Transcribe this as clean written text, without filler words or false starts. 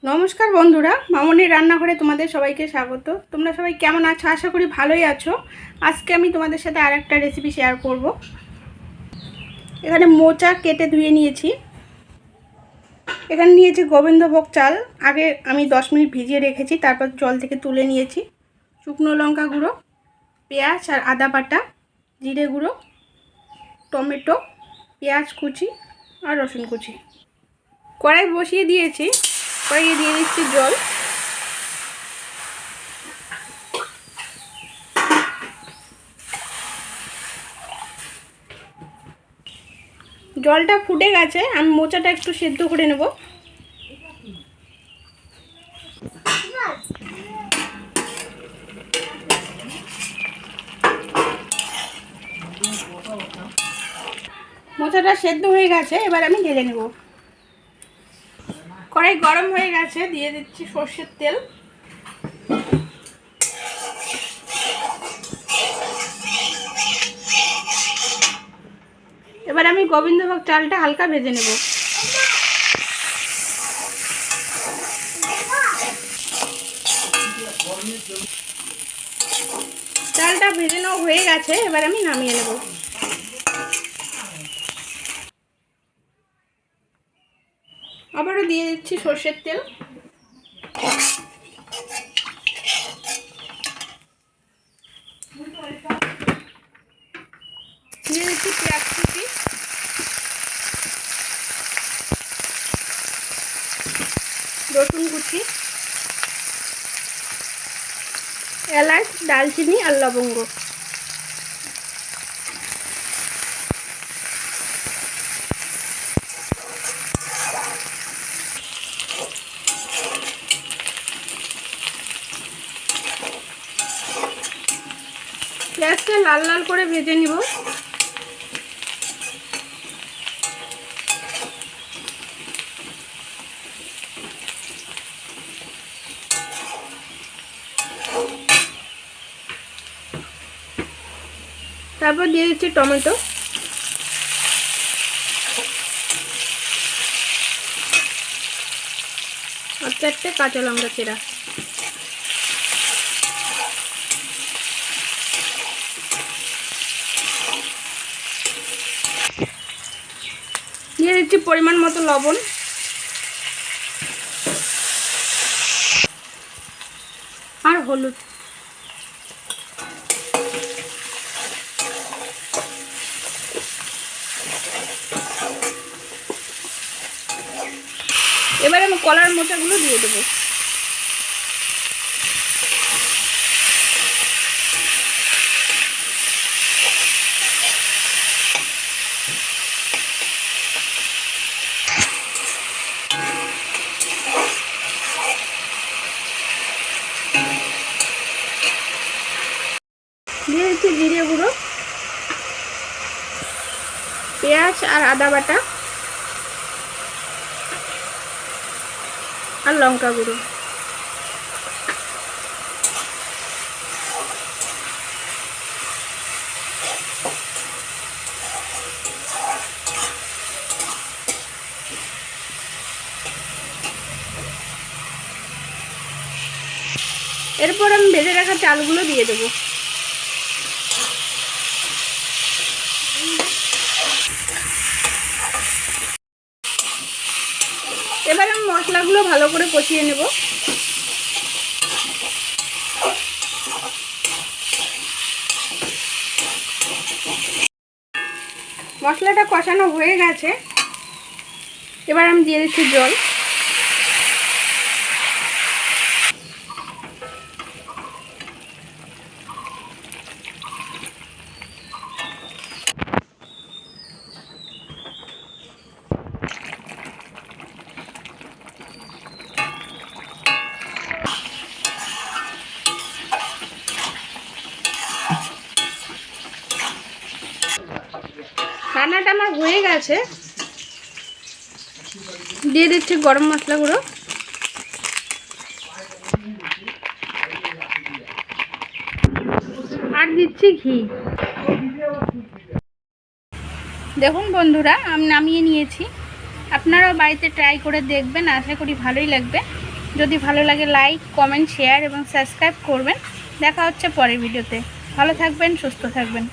নমস্কার বন্ধুরা, মামনির রান্নাঘরে তোমাদের সবাইকে স্বাগত। তোমরা সবাই কেমন আছো? আশা করি ভালোই আছো। আজকে আমি তোমাদের সাথে আর একটা রেসিপি শেয়ার করব। এখানে মোচা কেটে ধুয়ে নিয়েছি। এখানে নিয়েছি গোবিন্দভোগ চাল। আগে আমি 10 মিনিট ভিজিয়ে রেখেছি, তারপর জল থেকে তুলে নিয়েছি। শুকনো লঙ্কা গুঁড়ো, পেঁয়াজ আর আদা বাটা, জিরে গুঁড়ো, টমেটো, পেঁয়াজ কুচি আর রসুন কুচি। কড়াই বসিয়ে দিয়েছি। কড়াইয়ে দিয়ে দিচ্ছি জল। জলটা ফুটে গেছে, আমি মোচাটা একটু সেদ্ধ করে নেব। মোচাটা সেদ্ধ হয়ে গেছে, এবার আমি ঢেলে নেব। কড়াই গরম হয়ে গেছে, দিয়ে দিচ্ছি সর্ষের তেল। এবার আমি গোবিন্দভোগ চালটা হালকা ভেজে নেব। চালটা ভেজে নেওয়া হয়ে গেছে, এবার আমি নামিয়ে নেব। আবারও দিয়ে দিচ্ছি সর্ষের তেল। দিয়ে দিচ্ছি পেঁয়াজ কুচি, রসুন কুচি, এলাচ, দালচিনি আর লবঙ্গ। পেঁয়াজটা লাল লাল করে ভেজে নিব। তারপর দিয়ে দিচ্ছি টমেটো, আর 4টে কাঁচা লঙ্কা চেরা। দিয়ে দিচ্ছি পরিমাণ মতো লবণ। আর হলুদ। এবার আমি কলার মোচাগুলো দিয়ে দেবো। দিয়ে দিচ্ছি জিরে গুঁড়ো, পেঁয়াজ আর আদা বাটা আর লঙ্কা গুঁড়ো। এরপর আমি ভেজে রাখা চালগুলো দিয়ে দেবো। এবার আমি মশলাগুলো ভালো করে কষিয়ে নেব। মশলাটা কষানো হয়ে গেছে, এবার আমি দিয়ে দিচ্ছি জল। রান্নাটা আমার হয়ে গেছে, দিয়ে দিচ্ছি গরম মশলা গুঁড়ো, আর দিচ্ছি ঘি। দেখুন বন্ধুরা, আমি নামিয়ে নিয়েছি। আপনারাও বাড়িতে ট্রাই করে দেখবেন, আশা করি ভালোই লাগবে। যদি ভালো লাগে লাইক, কমেন্ট, শেয়ার এবং সাবস্ক্রাইব করবেন। দেখা হচ্ছে পরের ভিডিওতে। ভালো থাকবেন, সুস্থ থাকবেন।